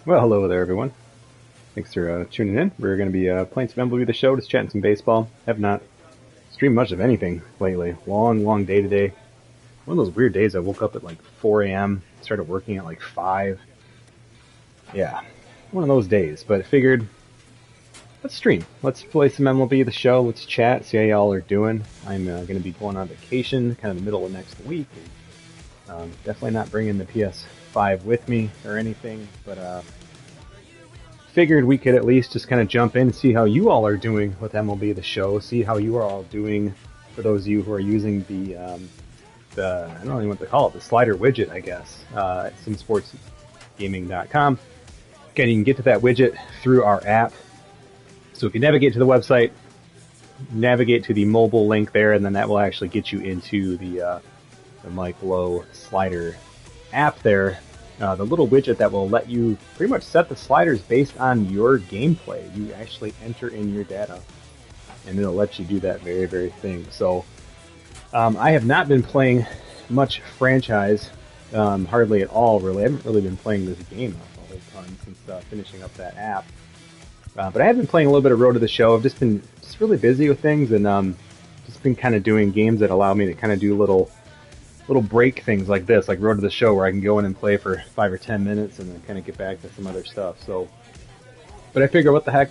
Well, hello there, everyone. Thanks for tuning in. We're going to be playing some MLB The Show, just chatting some baseball. Have not streamed much of anything lately. Long day today. One of those weird days I woke up at like 4 a.m., started working at like 5. Yeah, one of those days. But I figured, let's stream. Let's play some MLB The Show. Let's chat, see how y'all are doing. I'm going to be going on vacation kind of the middle of next week. And, definitely not bringing the PS5 with me or anything, but figured we could at least just kind of jump in and see how you all are doing with MLB The Show, see how you are all doing for those of you who are using the I don't know what to call it, the slider widget, I guess, at simsportsgaming.com. Again, you can get to that widget through our app. So if you navigate to the website, navigate to the mobile link there, and then that will actually get you into the Mike Lowe slider app there. The little widget that will let you pretty much set the sliders based on your gameplay. You actually enter in your data, and it'll let you do that very thing. So I have not been playing much franchise, hardly at all, really. I haven't really been playing this game a whole ton since finishing up that app. But I have been playing a little bit of Road to the Show. I've just been really busy with things, and just been kind of doing games that allow me to kind of do little break things like this, like Road to the Show, where I can go in and play for 5 or 10 minutes and then kind of get back to some other stuff. So, but I figure, what the heck,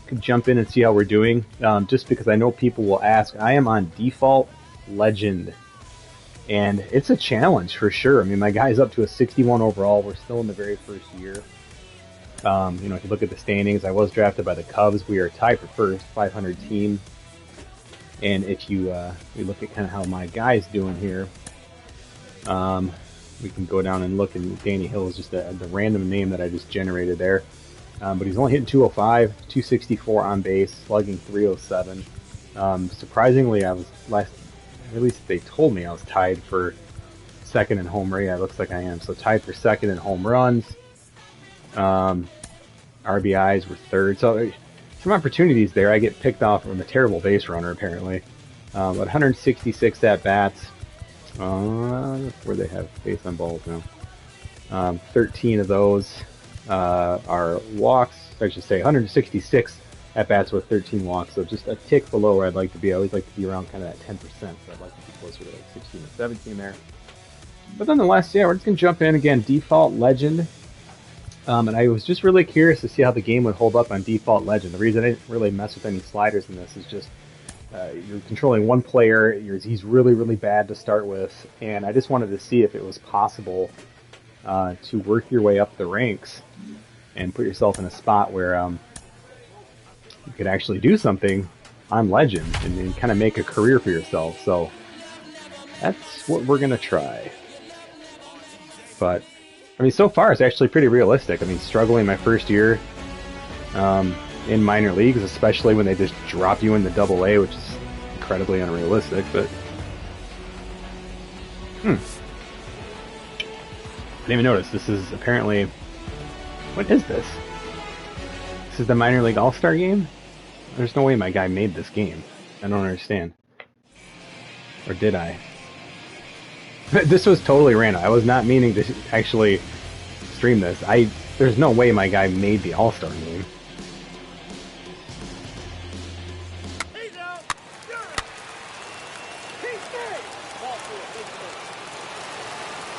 could jump in and see how we're doing, just because I know people will ask. I am on default Legend, and it's a challenge for sure. I mean, my guy's up to a 61 overall. We're still in the very first year. If you look at the standings, I was drafted by the Cubs. We are tied for first, 500 team. And if you look at kind of how my guy's doing here, we can go down and look, and Danny Hill is just the random name that I just generated there. But he's only hitting 205, 264 on base, slugging 307. Surprisingly, at least they told me I was tied for second in home rate. It looks like I am. So tied for second in home runs. RBIs were third. So some opportunities there. I get picked off from a terrible base runner, apparently. But 166 at-bats. Where they have base on balls now. 13 of those are walks. I should say 166 at-bats with 13 walks, so just a tick below where I'd like to be. I always like to be around kind of that 10%, so I'd like to be closer to like 16 or 17 there. But nonetheless, yeah, we're just going to jump in again, default Legend. And I was just really curious to see how the game would hold up on default Legend. The reason I didn't really mess with any sliders in this is just you're controlling one player. He's really bad to start with, and I just wanted to see if it was possible to work your way up the ranks and put yourself in a spot where you could actually do something on Legend and kind of make a career for yourself. So that's what we're gonna try. But I mean, so far it's actually pretty realistic. I mean, struggling my first year in minor leagues, especially when they just drop you into Double-A, which is incredibly unrealistic, but I didn't even notice. This is apparently, what is this? This is the minor league all-star game? There's no way my guy made this game. I don't understand. Or did I? This was totally random. I was not meaning to actually stream this. There's no way my guy made the all-star game.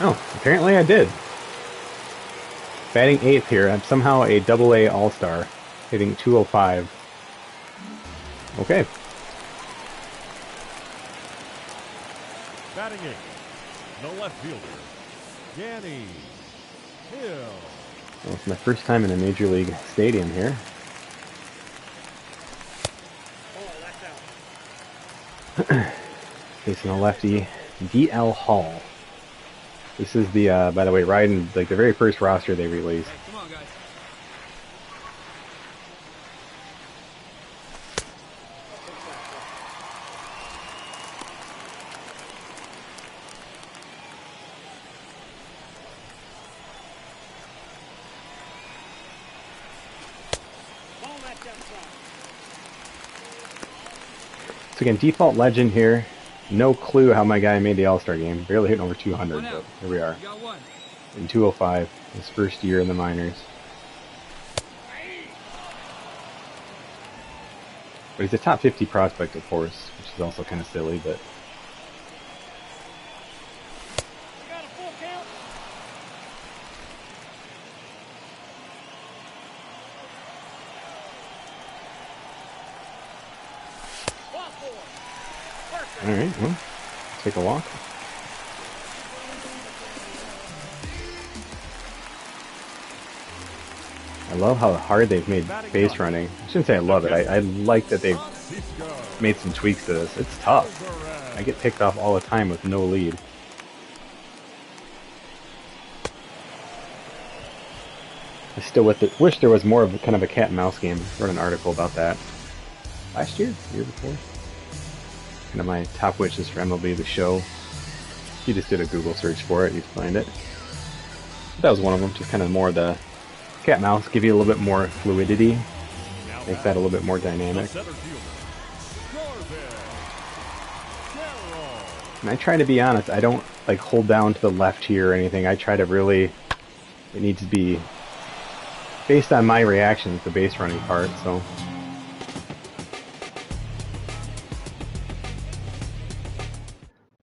Oh, apparently I did. Batting 8th here. I'm somehow a Double-A all-star, hitting 205. Okay. Batting 8th, the left fielder, Danny Hill. Well, it's my first time in a major league stadium here. Facing a lefty, D.L. Hall. This is the, by the way, riding like the very first roster they released. Hey, come on, guys. So again, default Legend here. No clue how my guy made the All-Star game. Barely hitting over 200, but here we are. You got one. In 205, his first year in the minors. But he's a top 50 prospect, of course, which is also kind of silly, but... Alright, well, take a walk. I love how hard they've made base running. I shouldn't say I love it. I like that they've made some tweaks to this. It's tough. I get picked off all the time with no lead. I still wish there was more of kind of a cat and mouse game. I wrote an article about that last year, year before. Kind of my top wishes for MLB The Show. If you just did a Google search for it, you'd find it. But that was one of them. Just kind of more the cat mouse, give you a little bit more fluidity, make that a little bit more dynamic. And I try to be honest, I don't like hold down to the left here or anything. I try to really, it needs to be based on my reactions, the base running part, so.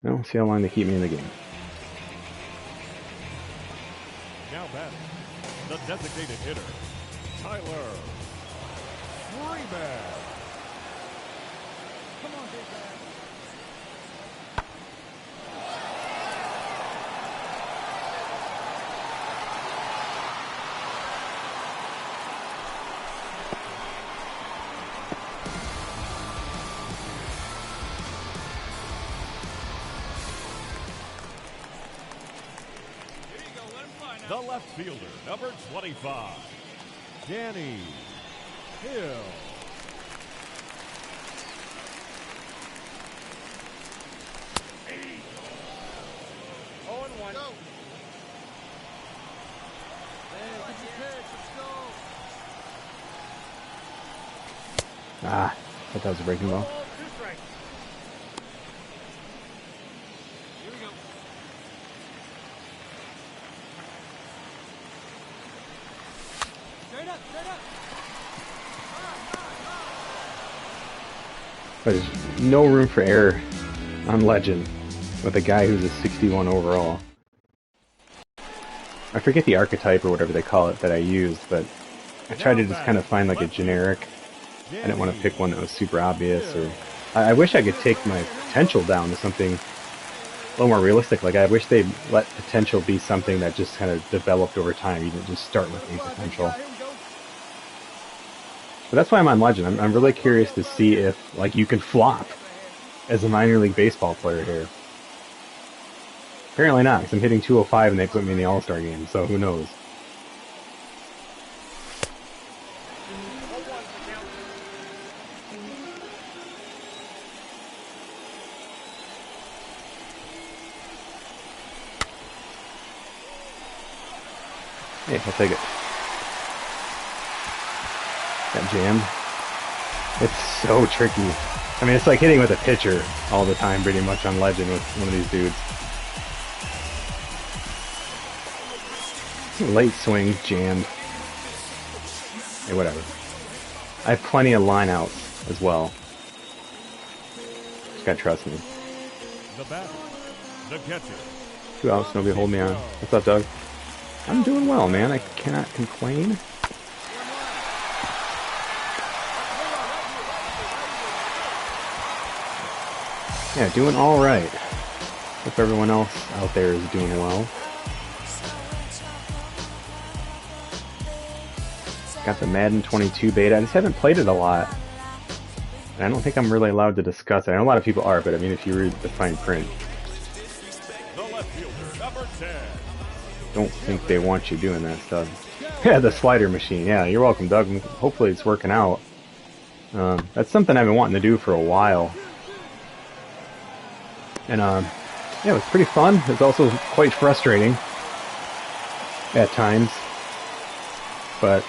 Well, we'll see how long they keep me in the game. Now batting, the designated hitter, Tyler Freeman. Come on, big man. The left fielder, number 25, Danny Hill. Ah, I thought that was a breaking ball. There's no room for error on Legend with a guy who's a 61 overall. I forget the archetype or whatever they call it that I used, but I tried to just kind of find like a generic. I didn't want to pick one that was super obvious, or I wish I could take my potential down to something a little more realistic. Like I wish they'd let potential be something that just kind of developed over time. You didn't just start with a potential. But that's why I'm on Legend. I'm really curious to see if like you can flop as a minor league baseball player here. Apparently not, because I'm hitting 205 and they put me in the All-Star game, so who knows. Hey, I'll take it. Got jammed. It's so tricky. I mean, it's like hitting with a pitcher all the time, pretty much, on Legend with one of these dudes. Late swing, jammed. Hey, whatever. I have plenty of line outs as well. Just gotta trust me. The batter, the catcher. 2 outs, nobody hold me on. What's up, Doug? I'm doing well, man. I cannot complain. Yeah, doing alright. Hope everyone else out there is doing well. Got the Madden 22 beta. I just haven't played it a lot. And I don't think I'm really allowed to discuss it. I know a lot of people are, but I mean, if you read the fine print. The left fielder, number 10. Don't think they want you doing that stuff. Yeah, the slider machine. Yeah, you're welcome, Doug. Hopefully it's working out. That's something I've been wanting to do for a while. And yeah, it was pretty fun. It was also quite frustrating at times. But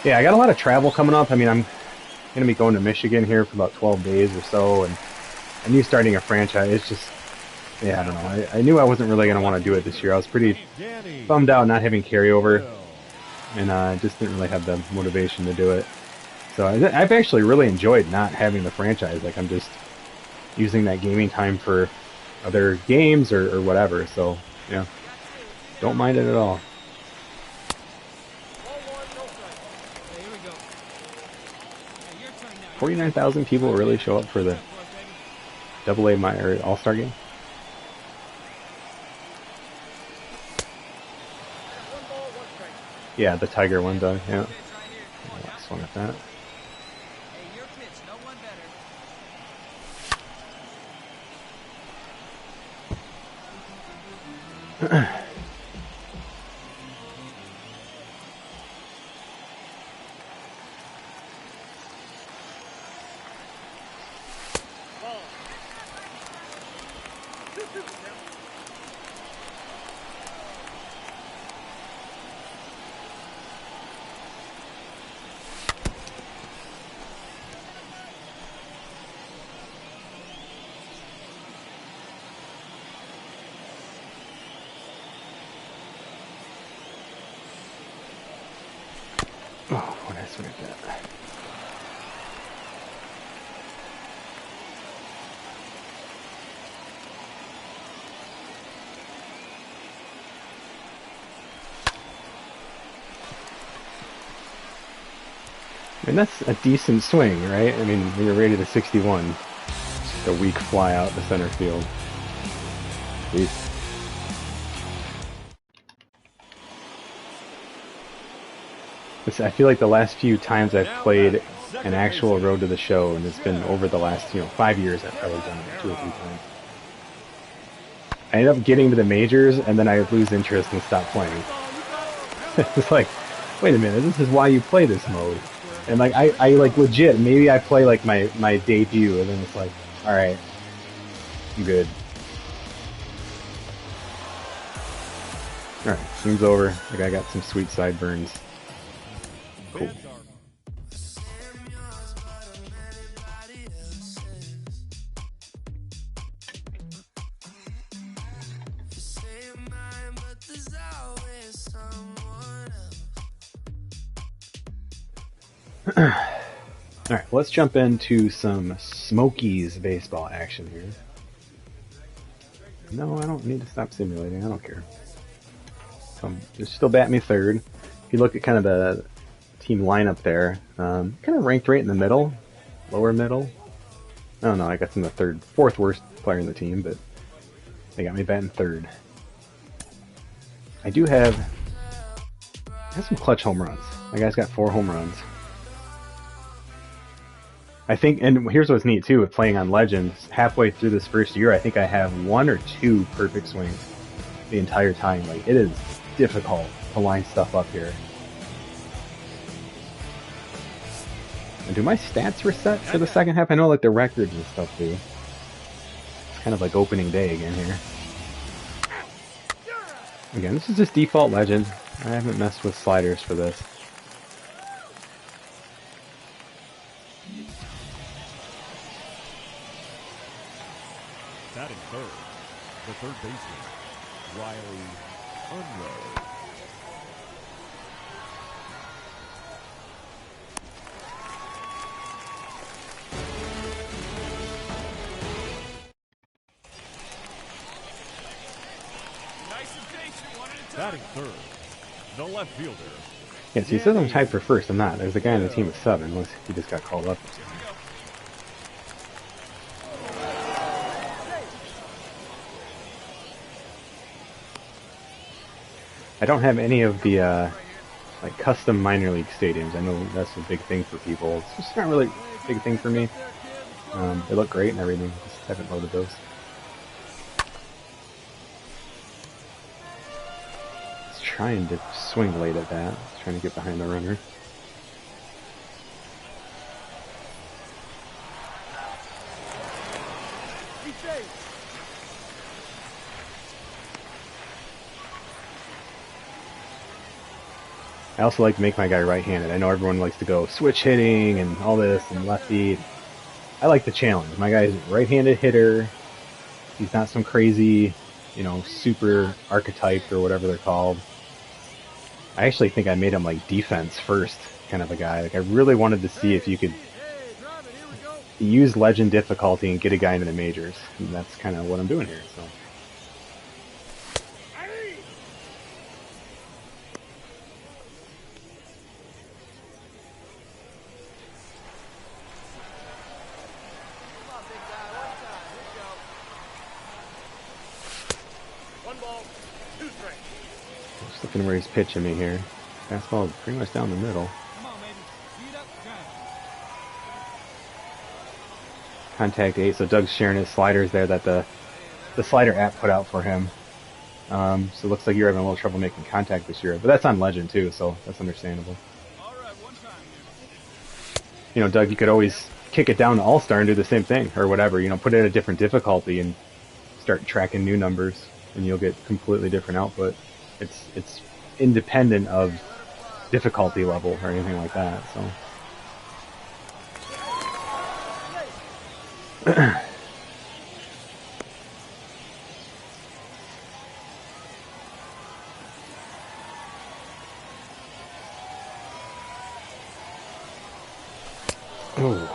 yeah, I got a lot of travel coming up. I mean, I'm going to be going to Michigan here for about 12 days or so. And I knew starting a franchise, it's just, yeah, I don't know. I knew I wasn't really going to want to do it this year. I was pretty bummed out not having carryover. And I just didn't really have the motivation to do it. So I've actually really enjoyed not having the franchise. Like, I'm just using that gaming time for other games or whatever. So, yeah, don't mind it at all. 49,000 people really show up for the AA All-Star game? Yeah, the Tiger one does, yeah. Swing at that. Oh, what did I swing at that? And that's a decent swing, right? I mean, when you're rated a 61, just a weak fly out to center field. Jeez. I feel like the last few times I've played an actual Road to the Show, and it's been over the last 5 years, I've probably done it 2 or 3 times. I end up getting to the majors, and then I lose interest and stop playing. It's like, wait a minute, this is why you play this mode. And like, I like legit, maybe I play like my debut, and then it's like, alright, I'm good. Alright, seems over. Like, I got some sweet sideburns. Cool. Alright, let's jump into some Smokies baseball action here. No, I don't need to stop simulating. I don't care. So just still bat me third. If you look at kind of the team lineup there, kind of ranked right in the middle, lower middle. I don't know, I guess I'm the fourth worst player in the team, but they got me batting third. I have some clutch home runs. My guy's got 4 home runs. I think, and here's what's neat too, with playing on Legends, halfway through this first year, I think I have 1 or 2 perfect swings the entire time. Like, it is difficult to line stuff up here. And do my stats reset for the second half? I know like the records and stuff do. It's kind of like opening day again here. Again, this is just default Legend. I haven't messed with sliders for this. Batting third, the third baseman, Riley Unruh. Batting third, the left fielder. Yeah, so he says I'm tied for first. I'm not. There's a guy on the team with 7, unless he just got called up. I don't have any of the like custom minor league stadiums. I know that's a big thing for people. It's just not really a big thing for me. They look great and everything. Just haven't loaded those. Trying to swing late at that. Trying to get behind the runner. I also like to make my guy right-handed. I know everyone likes to go switch hitting and all this and lefty. I like the challenge. My guy's a right-handed hitter. He's not some crazy, super archetype or whatever they're called. I actually think I made him like defense first kind of a guy. Like, I really wanted to see if you could use legend difficulty and get a guy into the majors. And that's kind of what I'm doing here. So. Just looking where he's pitching me here. Fastball is pretty much down the middle. Contact 8, so Doug's sharing his sliders there that the slider app put out for him. So it looks like you're having a little trouble making contact this year. But that's on Legend too, so that's understandable. You know, Doug, you could always kick it down to All-Star and do the same thing, or whatever. You know, put it at a different difficulty and start tracking new numbers, and you'll get completely different output. It's independent of difficulty level or anything like that, so. Oh,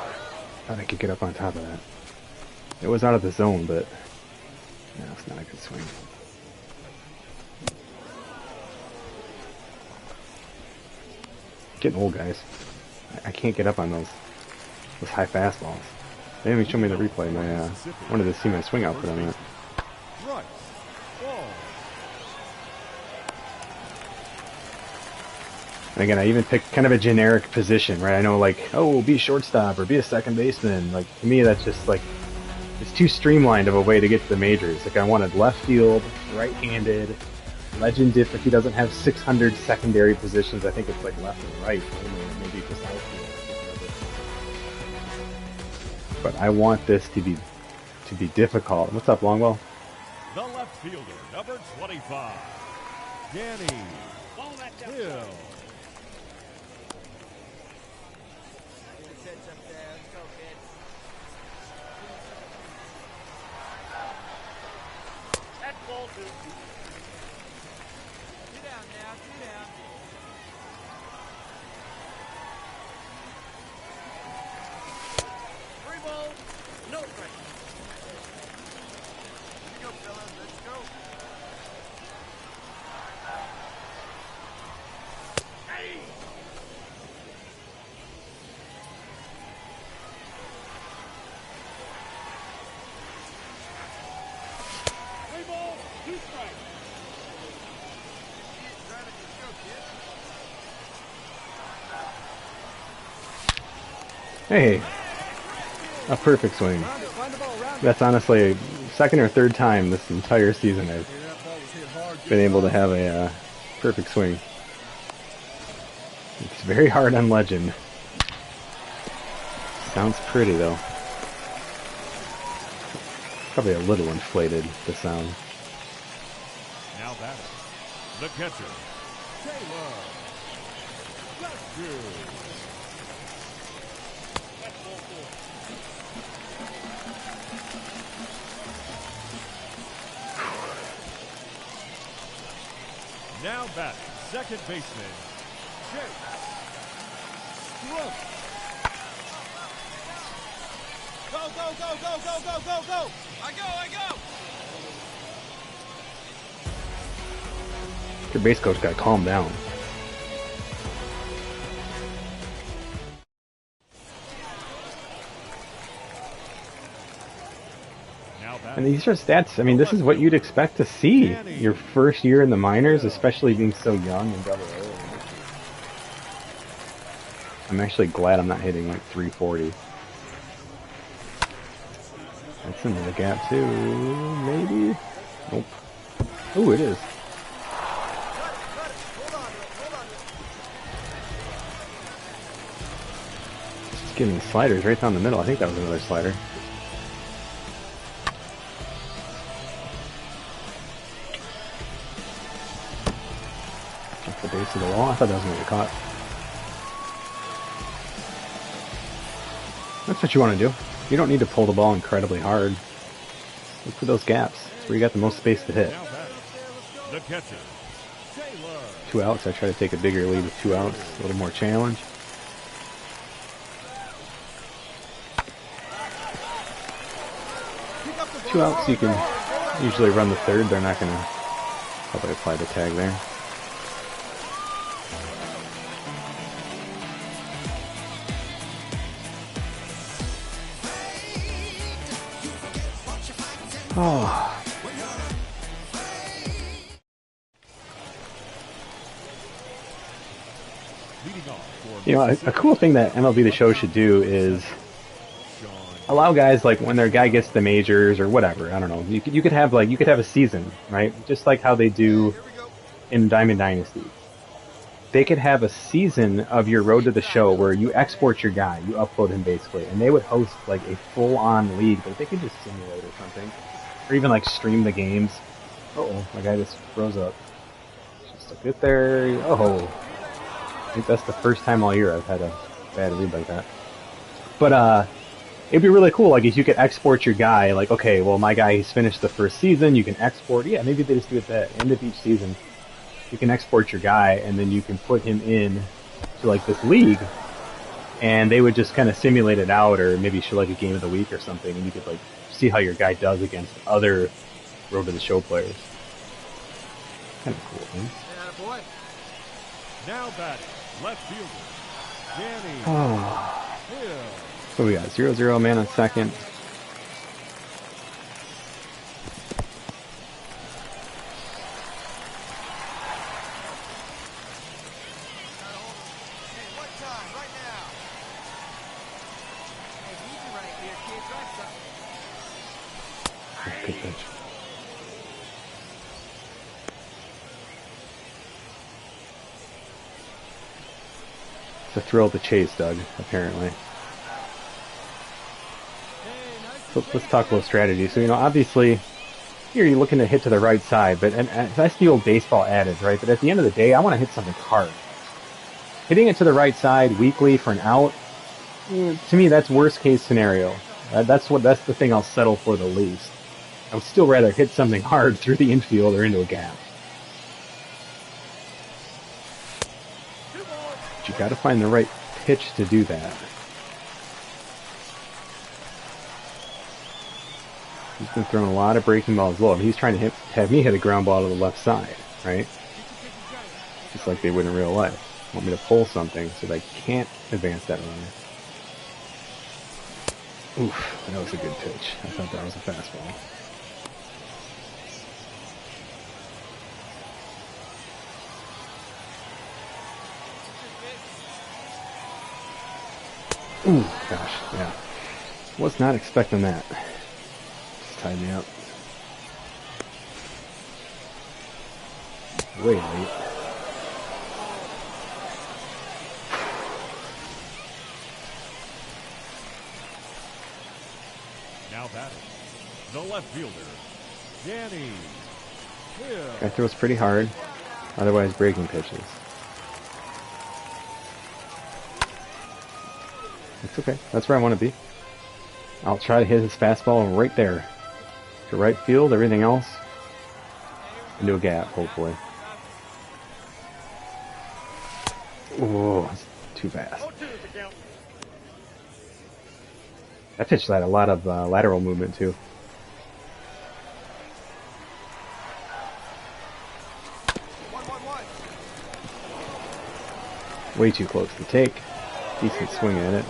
thought I could get up on top of that. It was out of the zone, but no, it's not a good swing. Getting old, guys. I can't get up on those high fastballs. They didn't even show me the replay. I wanted to see my swing output on that. Right. Ball. And again, I even picked kind of a generic position, right? I know, like, oh, be a shortstop or be a second baseman. Like, to me, that's just like, it's too streamlined of a way to get to the majors. Like, I wanted left field, right-handed, legend if he doesn't have 600 secondary positions. I think it's like left and right, maybe just outfield. But I want this to be difficult. What's up, Longwell? The left fielder, number 25, Danny Hill. Hey, a perfect swing. That's honestly a second or third time this entire season I've been able to have a perfect swing. It's very hard on Legend. Sounds pretty though. Probably a little inflated, the sound. Now batter, the catcher, Taylor. That's good. Now back, second baseman, Chase. Go, go, go, go, go, go, go, go! I go! Your base coach got to calm down. And these are stats, I mean, this is what you'd expect to see your first year in the minors, especially being so young in Double A. I'm actually glad I'm not hitting like 340. That's into the gap too, maybe? Nope. Oh, it is. Just giving sliders right down the middle. I think that was another slider. The base of the wall. I thought that was going to get caught. That's what you want to do. You don't need to pull the ball incredibly hard. Look for those gaps. That's where you got the most space to hit. The catcher, Taylor. 2 outs. I try to take a bigger lead with 2 outs. A little more challenge. 2 outs, you can usually run the third. They're not going to probably apply the tag there. Oh. You know, a cool thing that MLB The Show should do is allow guys, like, when their guy gets the majors or whatever, I don't know, you could have a season, right? Just like how they do in Diamond Dynasty. They could have a season of your Road to the Show where you export your guy, you upload him basically, and they would host like a full-on league, but they could just simulate or something. Or even like stream the games. Uh-oh, my guy just froze up. Just a good there. Oh, I think that's the first time all year I've had a bad lead like that. But it'd be really cool, like, if you could export your guy, like, okay, well, my guy, he's finished the first season, you can export, yeah, maybe they just do it at the end of each season. You can export your guy, and then you can put him in to, like, this league, and they would just kind of simulate it out, or maybe show, like, a game of the week or something, and you could, like, see how your guy does against other Road to the Show players. Kind of cool, man. Yeah, boy. Now batting, left fielder, Danny. Oh. Hill. So we got 0-0, man on second. Good pitch. It's a thrill to chase, Doug, apparently. So let's talk about strategy. So, you know, obviously, here you're looking to hit to the right side, but and that's the old baseball adage, right? But at the end of the day, I want to hit something hard. Hitting it to the right side weakly for an out, to me, that's worst case scenario. That's the thing I'll settle for the least. I would still rather hit something hard through the infield or into a gap. But you got to find the right pitch to do that. He's been throwing a lot of breaking balls low. I mean, he's trying to have me hit a ground ball to the left side, right? Just like they would in real life. Want me to pull something so they can't advance that runner. Oof, that was a good pitch. I thought that was a fastball. Ooh, gosh, yeah. Was not expecting that. Just tied me up. Way late. Now batting, the left fielder, Danny Hill. Guy throws pretty hard, otherwise breaking pitches. It's okay. That's where I want to be. I'll try to hit his fastball right there. To right field, everything else into a gap, hopefully. Oh, it's too fast. That pitch had a lot of lateral movement, too. Way too close to take. Decent swing at it.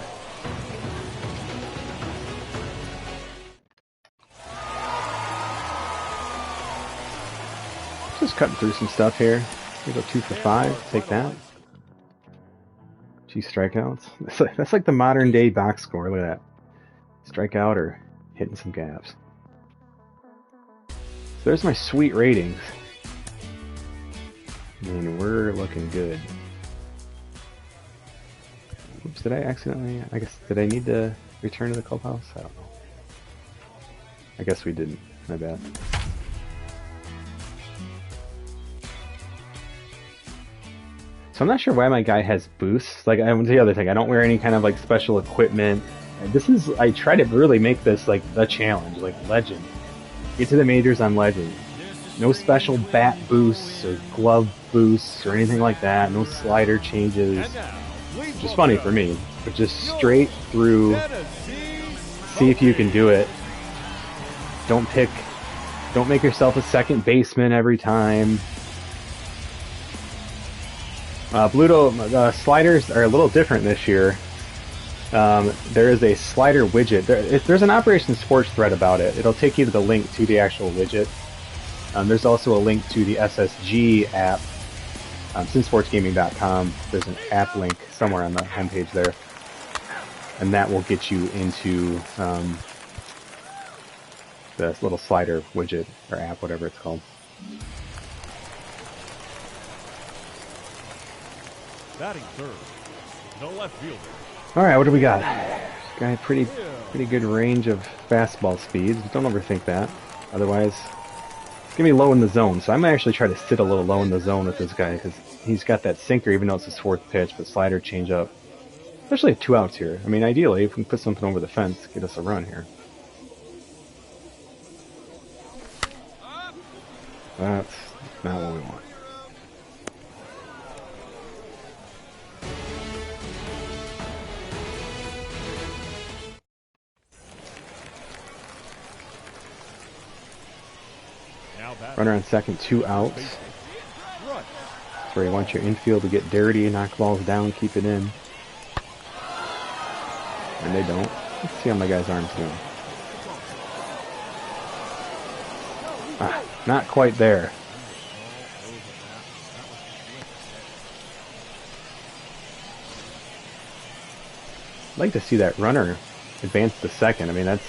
Just cutting through some stuff here. We go 2 for 5. Take that. 2 strikeouts. That's like the modern day box score. Look at that. Strikeout or hitting some gaps. So there's my sweet ratings. And we're looking good. Oops, did I accidentally... I guess, did I need to return to the clubhouse? I don't know. I guess we didn't. My bad. So I'm not sure why my guy has boosts. Like, the other thing, I don't wear any kind of, like, special equipment. This is... I try to really make this, like, the challenge. Like, Legend. Get to the majors on Legend. No special bat boosts or glove boosts or anything like that. No slider changes. Which is funny for me, but just straight through, see if you can do it. Don't make yourself a second baseman every time. Bluto, sliders are a little different this year. There is a slider widget. There's an Operation Sports thread about it. It'll take you to the link to the actual widget. There's also a link to the SSG app. SimSportsGaming.com. There's an app link somewhere on the homepage there. And that will get you into the little slider widget or app, whatever it's called. Batting third. No left fielder. Alright, what do we got? Guy, pretty good range of fastball speeds. Don't overthink that. Otherwise, it's going to be low in the zone. So I'm going to actually try to sit a little low in the zone with this guy because he's got that sinker, even though it's his fourth pitch, but slider, change up. Especially at 2 outs here. I mean, ideally, if we can put something over the fence, get us a run here. That's not what we want. Runner on second, 2 outs. That's where you want your infield to get dirty, knock balls down, keep it in. And they don't. Let's see how my guy's arm's doing. Ah, not quite there. I'd like to see that runner advance to second. I mean, that's...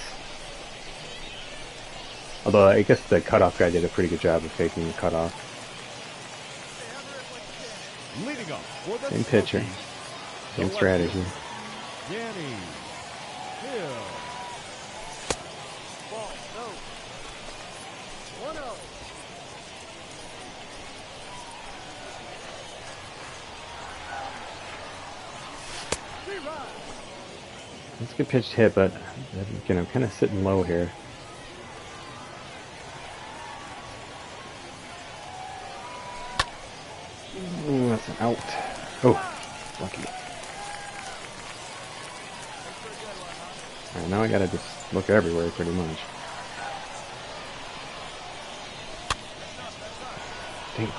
Although, I guess the cutoff guy did a pretty good job of faking the cutoff. Same pitcher. Same strategy. That's a good pitched hit, but I'm kind of sitting low here. Ooh, that's an out. Oh, lucky. Alright, now I gotta just look everywhere pretty much. Dang.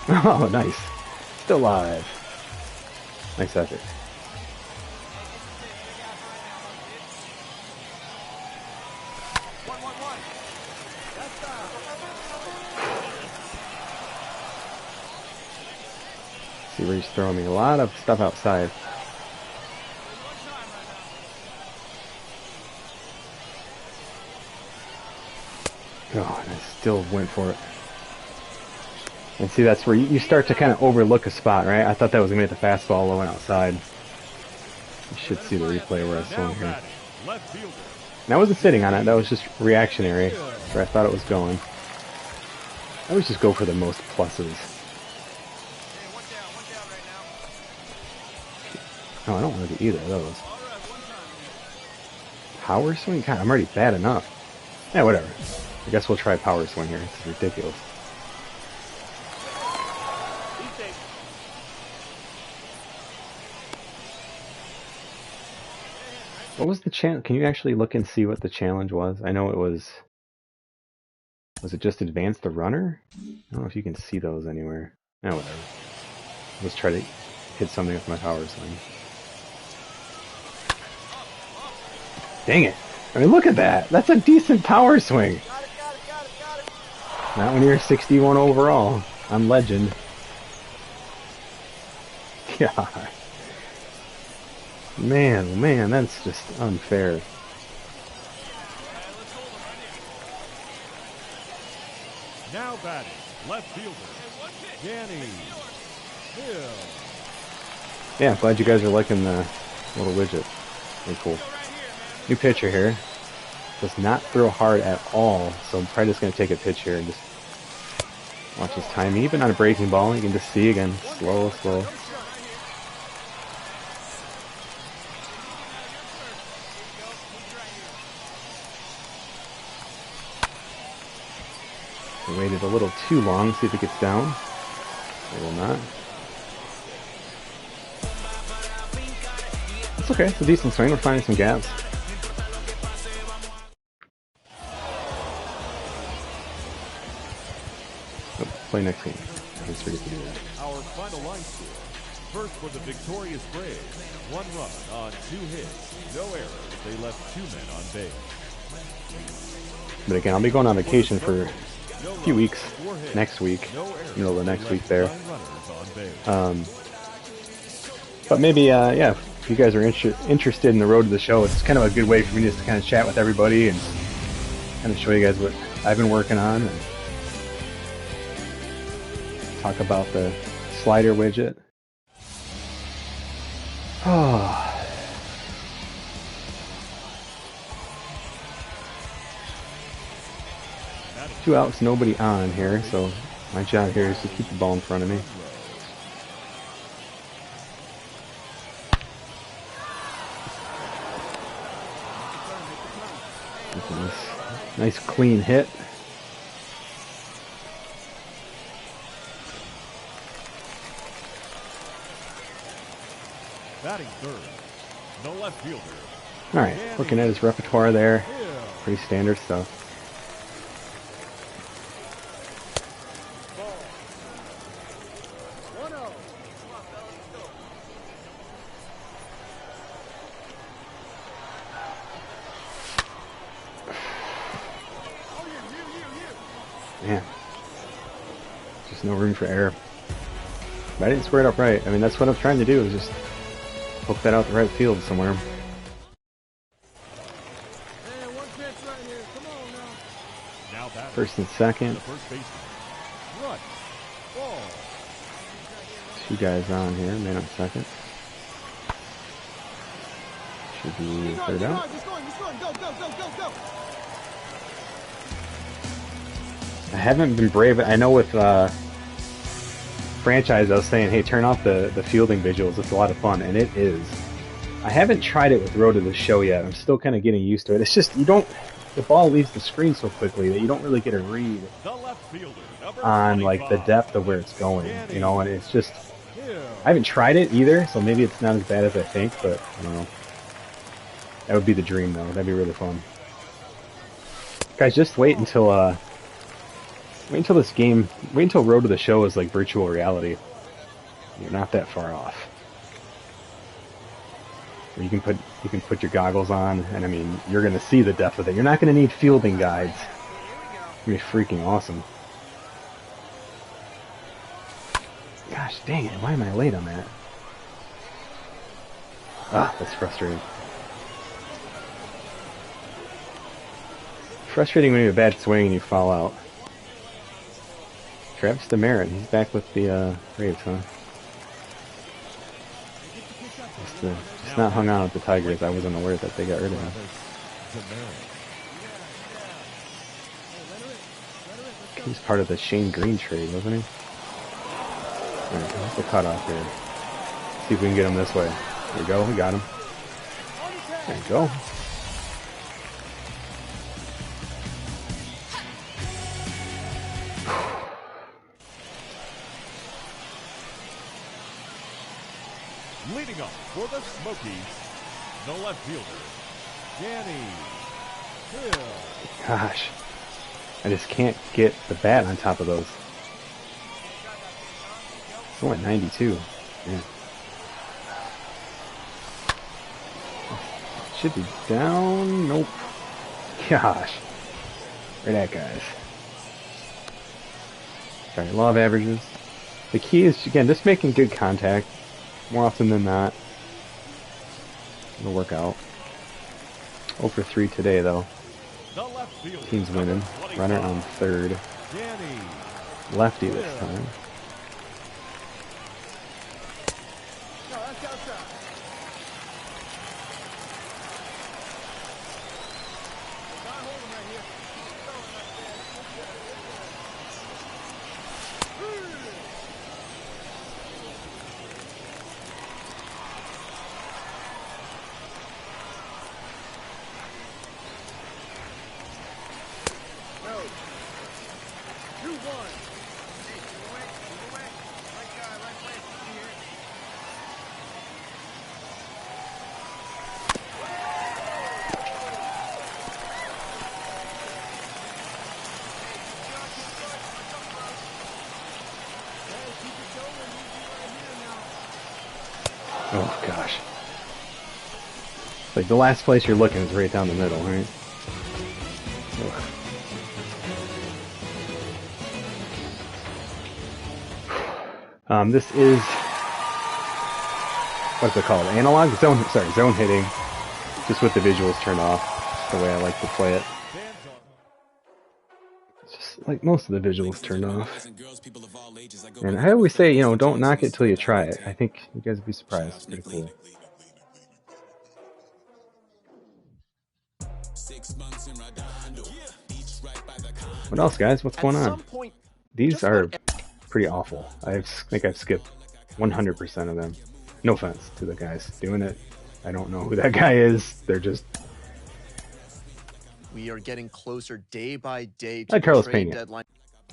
Oh, nice. Still alive. Nice effort. See where he's throwing me. A lot of stuff outside. Oh, and I still went for it. And see, that's where you start to kind of overlook a spot, right? I thought that was going to be the fastball low and outside. You should see the replay where I swung here. And I wasn't sitting on it. That was just reactionary, where I thought it was going. I always just go for the most pluses. No, I don't want to do either of those. Power swing? God, I'm already bad enough. Yeah, whatever. I guess we'll try power swing here. This is ridiculous. What was the challenge? Can you actually look and see what the challenge was? I know it was... Was it just advance the runner? I don't know if you can see those anywhere. No, whatever. Let's try to hit something with my power swing. Dang it. I mean, look at that. That's a decent power swing. Not when you're 61 overall. I'm legend. God. Man, that's just unfair. Now batting, left fielder, Danny Hill. Yeah, I'm glad you guys are liking the little widget. Very cool. New pitcher here. Does not throw hard at all, so I'm probably just going to take a pitch here and just watch his timing. Even on a breaking ball, you can just see again, slow. I waited a little too long, see if it gets down. It will not. It's okay, it's a decent swing, we're finding some gaps. Play next game. Let's forget to do that. Our final line score. First for the victorious Braves. 1 run on 2 hits. No errors. They left 2 men on base. But again, I'll be going on vacation for a few weeks next week. Middle of the next week there. But maybe, yeah, if you guys are interested in the road to the show, it's kind of a good way for me just to kind of chat with everybody and kind of show you guys what I've been working on and talk about the slider widget. Oh. 2 outs, nobody on here, so my job here is to keep the ball in front of me. Nice clean hit. Batting third. No left fielder. Alright, looking at his repertoire there. Pretty standard stuff. Man, just no room for error. But I didn't square it up right. I mean, that's what I'm trying to do, is just hook that out the right field somewhere. First and second. 2 guys on here, man on second. Should be third out. I haven't been brave. I know with franchise I was saying, hey, turn off the fielding visuals. It's a lot of fun, and it is. I haven't tried it with Road to the Show yet. I'm still kind of getting used to it. It's just, the ball leaves the screen so quickly that you don't really get a read on like the depth of where it's going, you know, and it's just, I haven't tried it either, so maybe it's not as bad as I think, but I don't know. That would be the dream though. That'd be really fun. Guys, just wait until this game, wait until Road to the Show is like virtual reality. You're not that far off. You can put your goggles on, and I mean, you're gonna see the depth of it. You're not gonna need fielding guides. It's gonna be freaking awesome. Gosh dang it, why am I late on that? Ah, that's frustrating. Frustrating when you have a bad swing and you fall out. Travis DeMerit, he's back with the Braves, huh? Just not hung on with the Tigers. I wasn't aware that they got rid of him. He was part of the Shane Green trade, wasn't he? Alright, what's the cutoff here? See if we can get him this way. There we go, we got him. There you go. Leading up for the Smokies, the left fielder, Danny Hill. Gosh, I just can't get the bat on top of those. It's only 92. Yeah. Should be down. Nope. Gosh. Right at guys. Sorry, law of averages. The key is, again, just making good contact. More often than not. It'll work out. 0 for 3 today, though. Team's winning. Runner on third. Lefty this time. Oh gosh. Like the last place you're looking is right down the middle, right? This is what's it called? Analog zone. Sorry, zone hitting. Just with the visuals turned off. Just the way I like to play it. Just like most of the visuals turned off. And I always say, you know, don't knock it till you try it. I think you guys would be surprised. It's pretty cool. What else, guys? What's going on? These are pretty awful. I think I've skipped 100% of them. No offense to the guys doing it. I don't know who that guy is. They're just... We are getting closer day by day to like Carlos the trade Pena. deadline.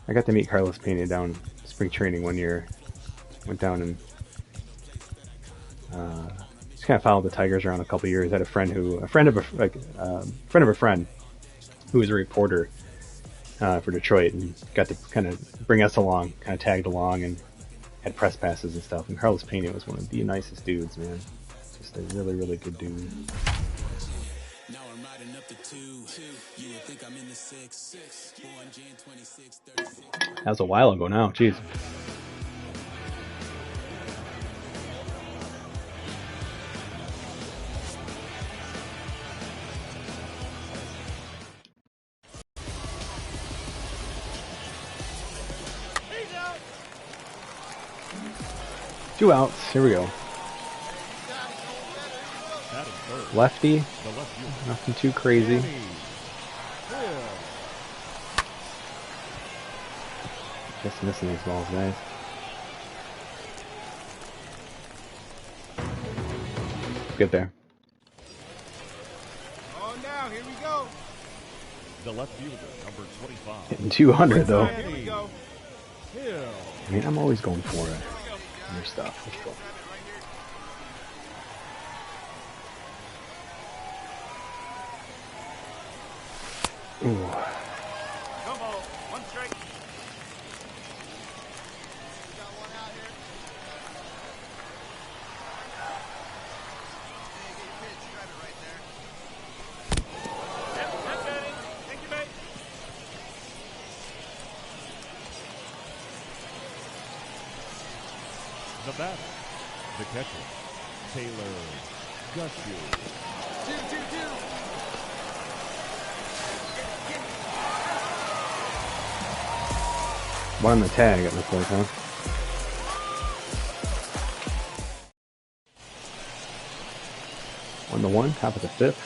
I got to meet Carlos Pena down spring training one year. Went down and just kind of followed the Tigers around a couple years. Had a friend of a friend who was a reporter for Detroit and got to kind of bring us along, kind of tagged along and had press passes and stuff. And Carlos Pena was one of the nicest dudes, man. Just a really, really good dude. Now I'm riding up the 2. You would think I'm in the 6. Born Jan 26, 36. That was a while ago now, jeez. Two outs. Here we go. Lefty. Nothing too crazy. Just missing these balls, guys. Get there. Oh, now here we go. The left fielder, number 25. Hitting 200 though. Here we go. I mean, I'm always going for it. Your stuff. Let's go. Ooh. Come on, one strike. Got one out here. Hey, get your pitch, drive it right there. Yep, that's it. Thank you, mate. The batter, the catcher, Taylor Gushu. 2-2-2. One on the tag at this place, huh? On the 1, top of the 5th.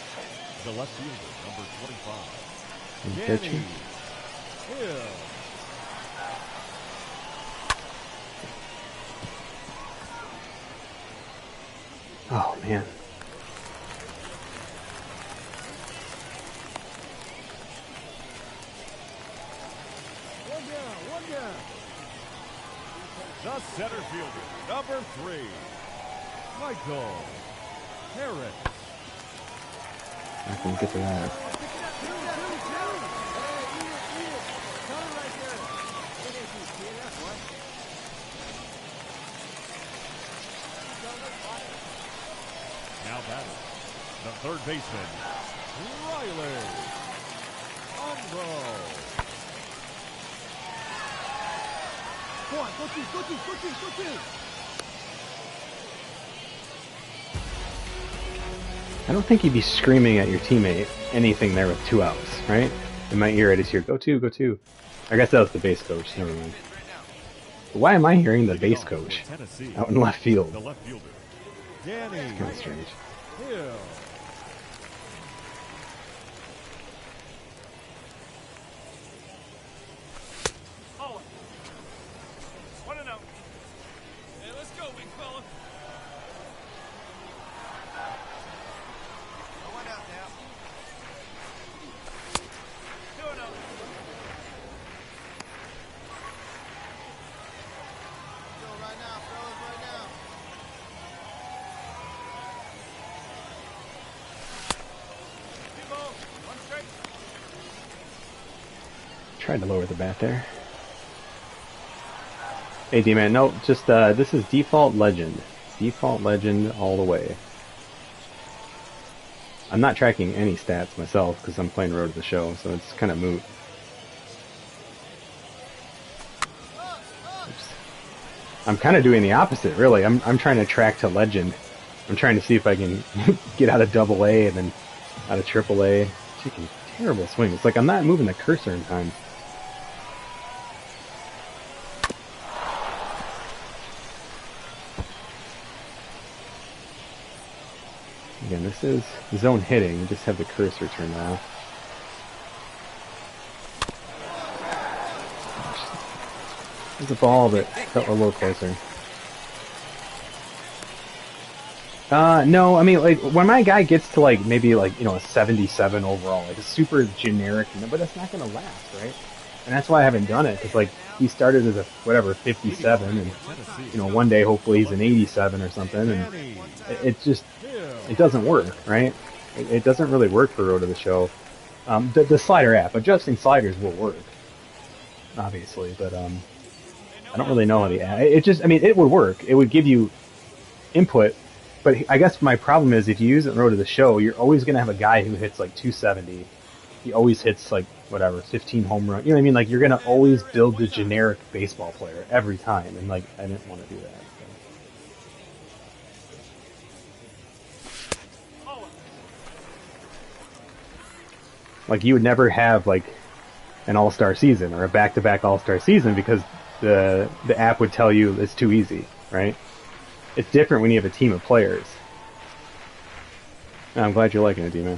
The left fielder, number 25. And Danny pitching. Hill. Oh man. One down. The center fielder, number 3. Michael Harris. I can get to that. Now batting, the third baseman, Riley Umbro. Go on, go two. I don't think you'd be screaming at your teammate anything there with 2 outs, right? In my ear, I just hear, go two. I guess that was the base coach, never mind. But why am I hearing the base coach out in left field? The left fielder, Danny It's kind of strange. Hill. Oh. 1-0. Hey, let's go, big fella. One out now. 2-0. Go right now, fellas, right now. One strike. Tried to lower the bat there. Hey D-Man, no, just, this is default legend. Default legend all the way. I'm not tracking any stats myself because I'm playing Road to the Show, so it's kind of moot. I'm kind of doing the opposite, really. I'm trying to track to legend. I'm trying to see if I can get out of double A and then out of triple A. Taking terrible swing. It's like I'm not moving the cursor in time. Again, this is zone hitting. You just have the cursor turned off. There's a ball that felt a little closer. No, I mean, like, when my guy gets to, like, maybe, like, you know, a 77 overall, like, a super generic, but that's not gonna last, right? And that's why I haven't done it, because, like, he started as a, whatever, 57, and, you know, one day, hopefully, he's an 87 or something, and it just, it doesn't work, right? It doesn't really work for Road to the Show. The slider app, adjusting sliders will work, obviously, but, I don't really know how the app, it just, I mean, it would work. It would give you input. But I guess my problem is if you use it in Road to the Show, you're always going to have a guy who hits like 270. He always hits like, whatever, 15 home runs. You know what I mean? Like, you're going to always build the generic baseball player every time. And, like, I didn't want to do that. So. Like, you would never have, like, an all-star season or a back-to-back all-star season because the app would tell you it's too easy, right? It's different when you have a team of players. I'm glad you're liking it, D-Man.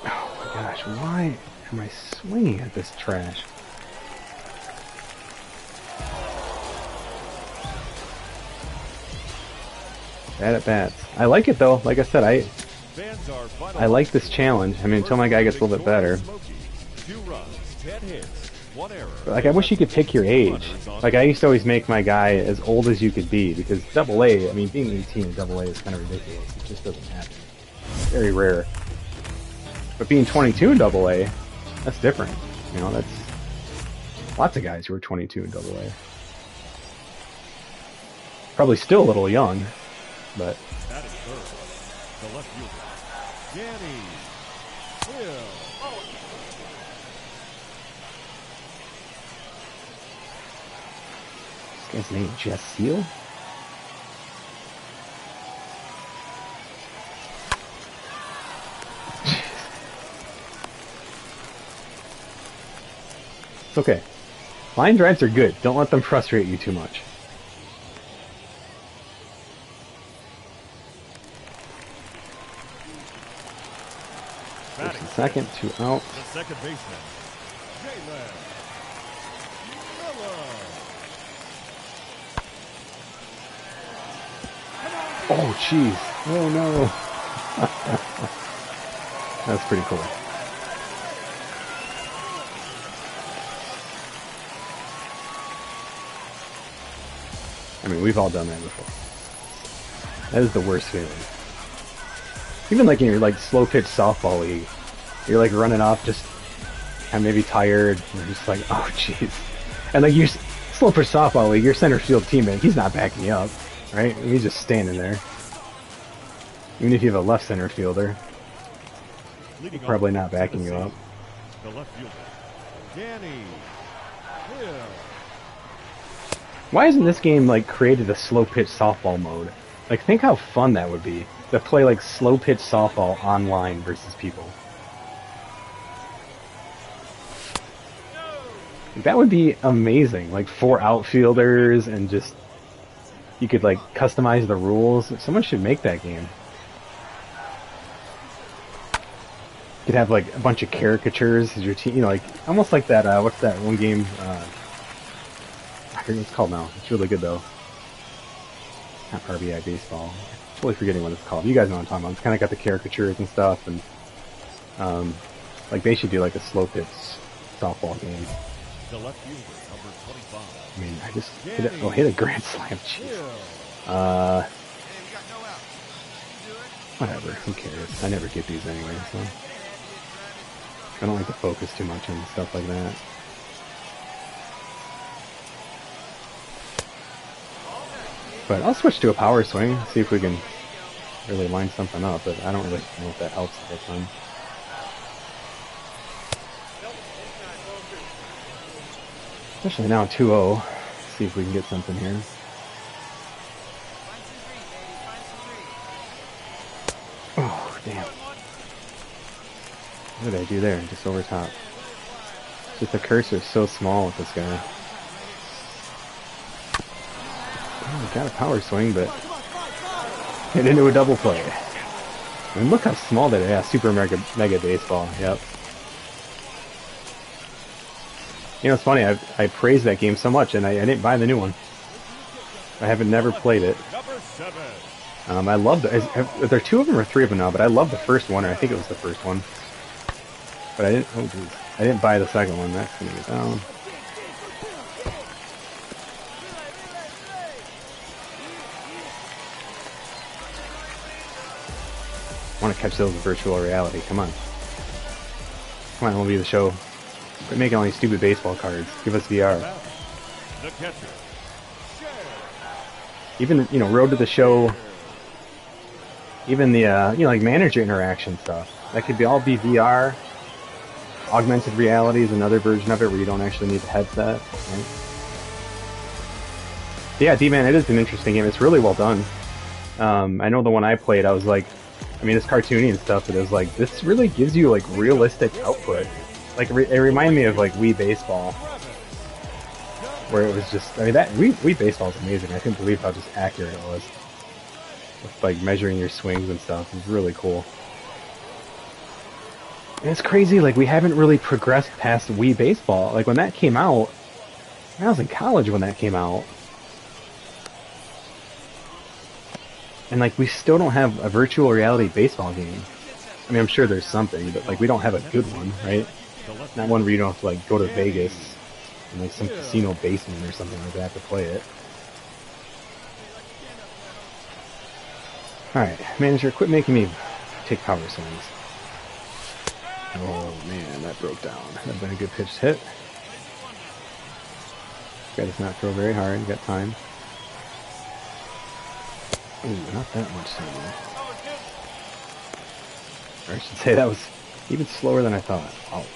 Oh my gosh, why am I swinging at this trash? Bad at bats. I like it though. Like I said, I like this challenge. I mean, until my guy gets a little bit better. 2 runs, 10 hits. Like, I wish you could pick your age. Like, I used to always make my guy as old as you could be, because double A, I mean, being 18 in double A is kind of ridiculous. It just doesn't happen. Very rare. But being 22 in double A, that's different. You know, that's lots of guys who are 22 in double A. Probably still a little young, but... That is third. The left fielder, Danny Hill. His name Jess Seal? It's okay. Line drives are good. Don't let them frustrate you too much. First and second, 2 out. The second baseman, Jalen Miller. Oh, jeez. Oh, no. That's pretty cool. I mean, we've all done that before. That is the worst feeling. Even like in your like slow pitch softball league, you're like running off just kind of maybe tired, and you're just like, oh, jeez. And like you're slow pitch softball league, your center field teammate, he's not backing you up. Right? He's just standing there. Even if you have a left center fielder, probably not backing you up. The left fielder, Danny Hill. Why hasn't this game like created a slow pitch softball mode? Like, think how fun that would be to play like slow pitch softball online versus people. That would be amazing. Like 4 outfielders and just you could like customize the rules. Someone should make that game. You could have like a bunch of caricatures as your team, you know, like almost like that. What's that one game? I forget what it's called now. It's really good though. Not RBI baseball. I'm totally forgetting what it's called. You guys know what I'm talking about. It's kind of got the caricatures and stuff, and like they should do like a slow pitch softball game. The left fielder, number 25. I mean, I just hit a grand slam. Jeez. Whatever. Who cares? I never get these anyway, so I don't like to focus too much on stuff like that. But I'll switch to a power swing, see if we can really line something up, but I don't really know if that helps a ton. Especially now 2-0. See if we can get something here. Oh, damn. What did I do there? Just over top. Just the cursor's so small with this guy. Oh, got a power swing, but hit into a double play. I mean, look how small that is. Yeah, Super Mega Baseball. Yep. You know, it's funny. I praised that game so much, and I didn't buy the new one. I haven't never played it. I love the. There are 2 of them or 3 of them now, but I love the first one, or I think it was the first one. But I didn't. Oh, geez. I didn't buy the second one. That's gonna get down. I want to catch those in virtual reality. Come on. Come on, we'll be the show. Quit making all these stupid baseball cards. Give us VR. The catcher. Even, you know, Road to the Show. Even the, you know, like manager interaction stuff. That could all be VR. Augmented reality is another version of it where you don't actually need the headset. Right? Yeah, D-Man, it is an interesting game. It's really well done. I know the one I played, I was like, I mean, it's cartoony and stuff, but it was like, this really gives you, like, realistic output. Like, it reminded me of, like, Wii Baseball. Where it was just, I mean, that Wii Baseball is amazing. I couldn't believe how just accurate it was. With, like, measuring your swings and stuff. It was really cool. And it's crazy, like, we haven't really progressed past Wii Baseball. Like, when that came out, I was in college when that came out. And, like, we still don't have a virtual reality baseball game. I mean, I'm sure there's something, but, like, we don't have a good one, right? Not one where you don't have to, like, go to Vegas in, like, some casino basement or something like that to play it. Alright, manager, quit making me take power swings. Oh, man, that broke down. That would have been a good pitch hit. Guy does not throw very hard. You got time. Ooh, not that much time. Or I should say that was even slower than I thought. Oh.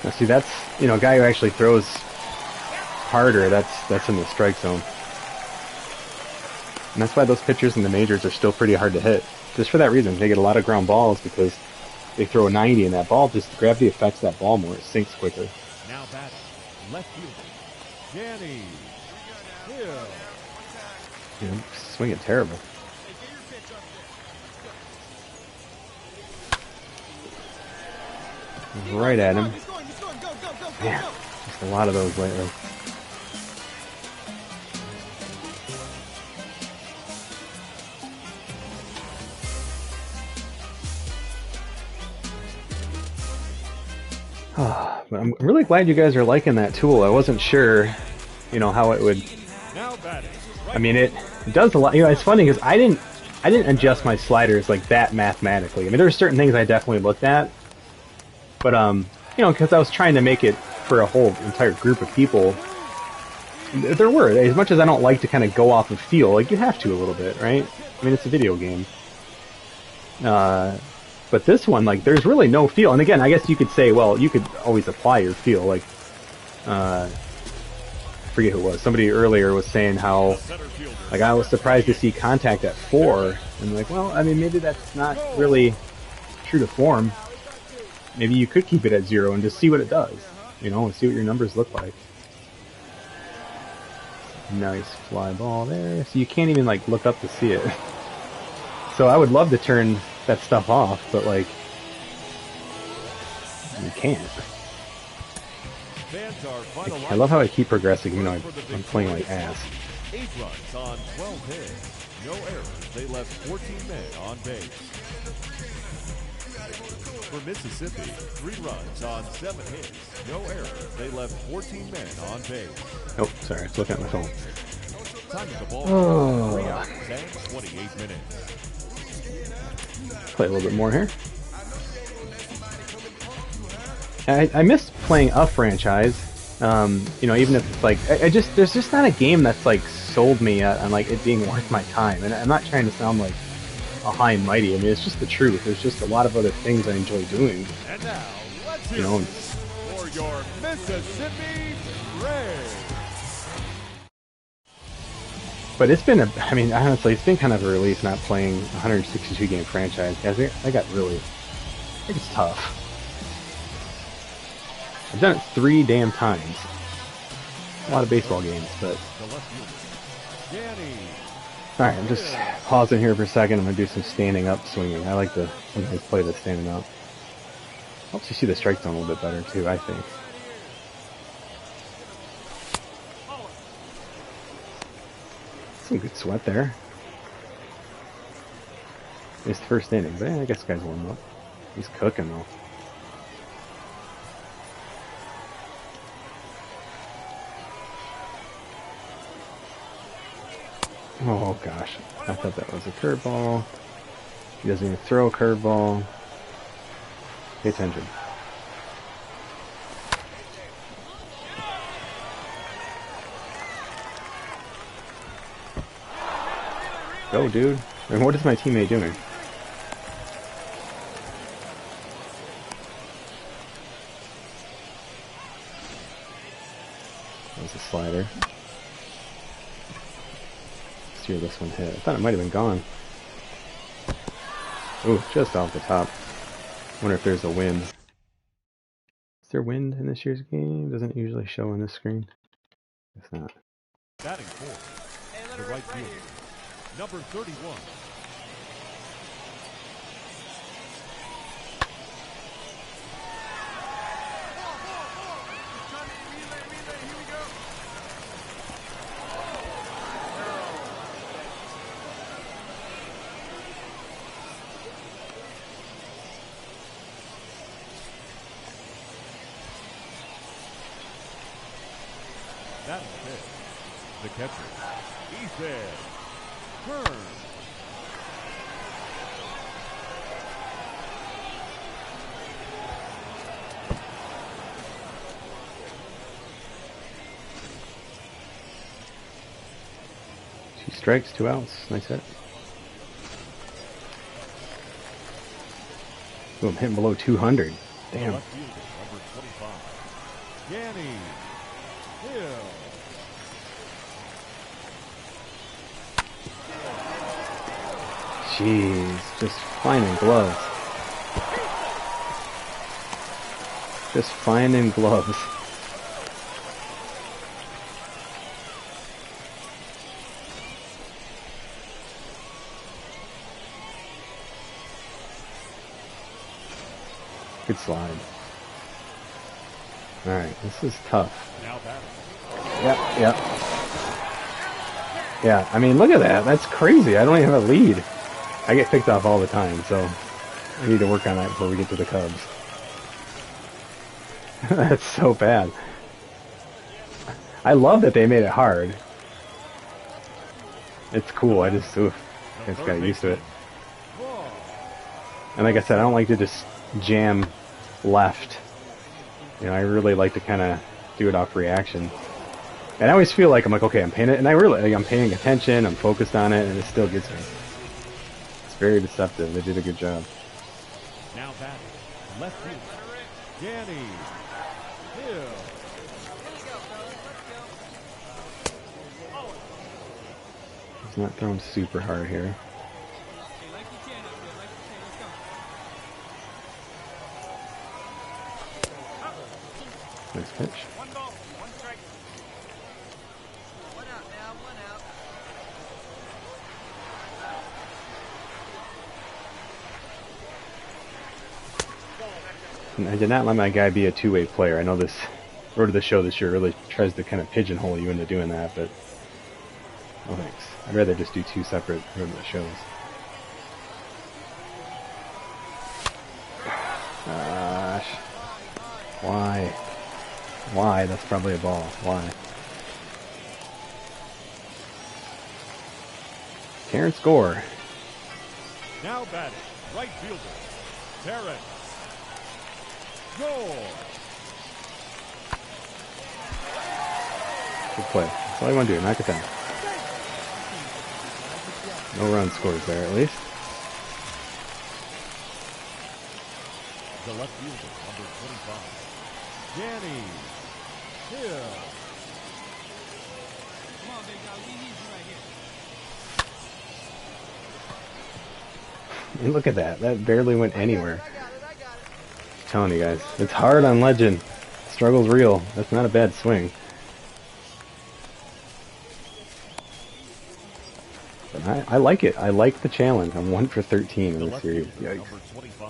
Now see, that's, you know, a guy who actually throws harder, that's in the strike zone. And that's why those pitchers in the majors are still pretty hard to hit. Just for that reason. They get a lot of ground balls because they throw a 90 and that ball, just gravity affects that ball more. It sinks quicker. Now batting, left fielder, Danny Hill. You know, swing it terrible. Right at him. Man, just a lot of those lately. But I'm really glad you guys are liking that tool. I wasn't sure, you know, how it would. Now batting, I mean, it does a lot. You know, it's funny because I didn't adjust my sliders like that mathematically. I mean, there were certain things I definitely looked at, but you know, because I was trying to make it for a whole entire group of people. There were, as much as I don't like to kind of go off of feel, like you have to a little bit, right? I mean, it's a video game. But this one, like, there's really no feel. And again, I guess you could say, well, you could always apply your feel. Like, I forget who it was. Somebody earlier was saying how, like, I was surprised to see contact at 4. And like, well, I mean, maybe that's not really true to form. Maybe you could keep it at 0 and just see what it does. You know, and see what your numbers look like. Nice fly ball there. So you can't even, like, look up to see it. So I would love to turn that stuff off, but, like, you can't. I love how I keep progressing, even though I'm playing like ass. 8 runs on 12 hits. No errors. They left 14 men on base. For Mississippi, 3 runs on 7 hits. No errors. They left 14 men on base. Oh, sorry, I was looking at my phone. Time of the ball, Oh. 3 hours and 28 minutes. Play a little bit more here. I miss playing a franchise. You know, even if it's like, there's just not a game that's like sold me on like it being worth my time. And I'm not trying to sound like a high and mighty. I mean, it's just the truth. There's just a lot of other things I enjoy doing. And now, let's You hear know, it for your Mississippi Braves. but it's been I mean, honestly, it's been kind of a relief not playing a 162 game franchise. Guys, I got really, I think it's tough. I've done it 3 damn times. A lot of baseball games, but. The left fielder, Danny. Alright, I'm just pausing here for a second. I'm going to do some standing up swinging. I like to sometimes play this standing up. Helps you see the strike zone a little bit better, too, I think. Some good sweat there. It's the first inning, but I guess the guy's warm up. He's cooking, though. Oh gosh, I thought that was a curveball. He doesn't even throw a curveball. Pay attention. Go, dude. I mean, what is my teammate doing? That was a slider. Steer this one hit. I thought it might have been gone. Ooh, just off the top. Wonder if there's a wind. Is there wind in this year's game? Doesn't it usually show on this screen? Guess not. Batting fourth, the right fielder, number 31. Batting fifth, the catcher, Ethan Kern. Two strikes, 2 outs. Nice hit. Ooh, I'm hitting below 200. Damn. Left fielder, number 25, Danny Hill. Jeez, just finding gloves. Just finding gloves. Good slide. Alright, this is tough. Now batting, Yep. Yeah, I mean, look at that. That's crazy. I don't even have a lead. I get picked off all the time, so I need to work on that before we get to the Cubs. That's so bad. I love that they made it hard. It's cool. I just got used to it. And like I said, I don't like to just jam left. You know, I really like to kind of do it off reaction. And I always feel like I'm like, okay, I'm paying it, and I'm paying attention, I'm focused on it, and it still gets me. It's very deceptive. They did a good job. now batting, left fielder, Danny Hill. He's not throwing super hard here. Nice pitch. One ball, one strike. One out now, one out. And I did not let my guy be a two-way player. I know this Road to the Show this year really tries to kind of pigeonhole you into doing that, but no thanks. I'd rather just do 2 separate Road to the Shows. Gosh. Why? Why? That's probably a ball. Why? Terrence Gore. Now batting, right fielder, Terrence Gore. Good play. That's all you want to do. Knock it down. No run scores there, at least. The left fielder, number 25, Danny Hill. Come on, big dog. We need you right here. And look at that. That barely went anywhere. I got it. I'm telling you guys. It's hard on Legend. Struggle's real. That's not a bad swing. But I like it. I like the challenge. I'm 1 for 13 in The this left series. fielder, Yikes. number 25,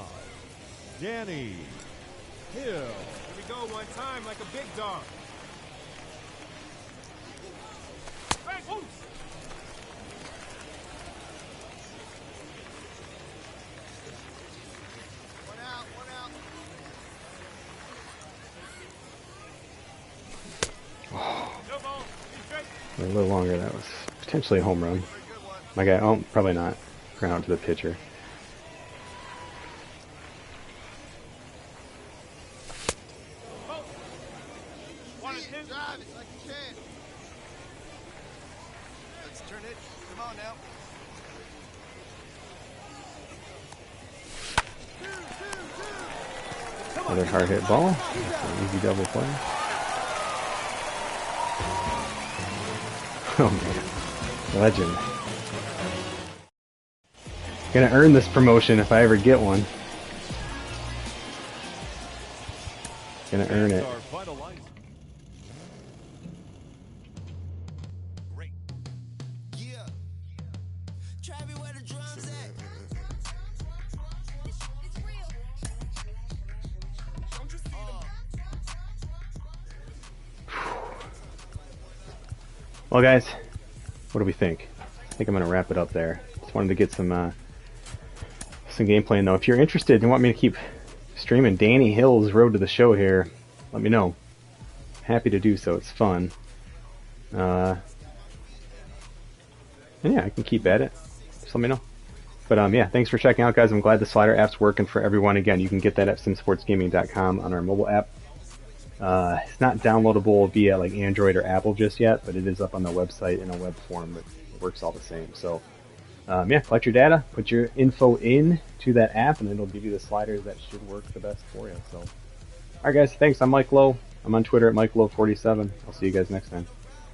Danny Hill. Here we go one time like a big dog. Bang! Ooh. One out. No ball. He's straight. A little longer. That was potentially a home run. Very good one. My guy. Oh, probably not. Ground to the pitcher. Oh. 1 and 2. Drive it like you can. Let's turn it. Come on now. Another hard hit ball. An easy double play. Oh man. Legend. Gonna earn this promotion if I ever get one. Gonna earn it. Our final line. Great. Yeah. Travis, where the drums at? It's real. Don't you see them? Well guys, what do we think? I think I'm gonna wrap it up there. Just wanted to get some gameplay though. If you're interested and want me to keep streaming Danny Hill's Road to the Show here, let me know. Happy to do so. It's fun. And yeah, I can keep at it. Just let me know. But yeah, thanks for checking out, guys. I'm glad the slider app's working for everyone. Again, you can get that at simsportsgaming.com on our mobile app. It's not downloadable via like Android or Apple just yet, but it is up on the website in a web form. But it works all the same. So yeah, collect your data, put your info in to that app, and it'll give you the sliders that should work the best for you. So, alright guys, thanks. I'm Mike Lowe. I'm on Twitter at MikeLowe47. I'll see you guys next time.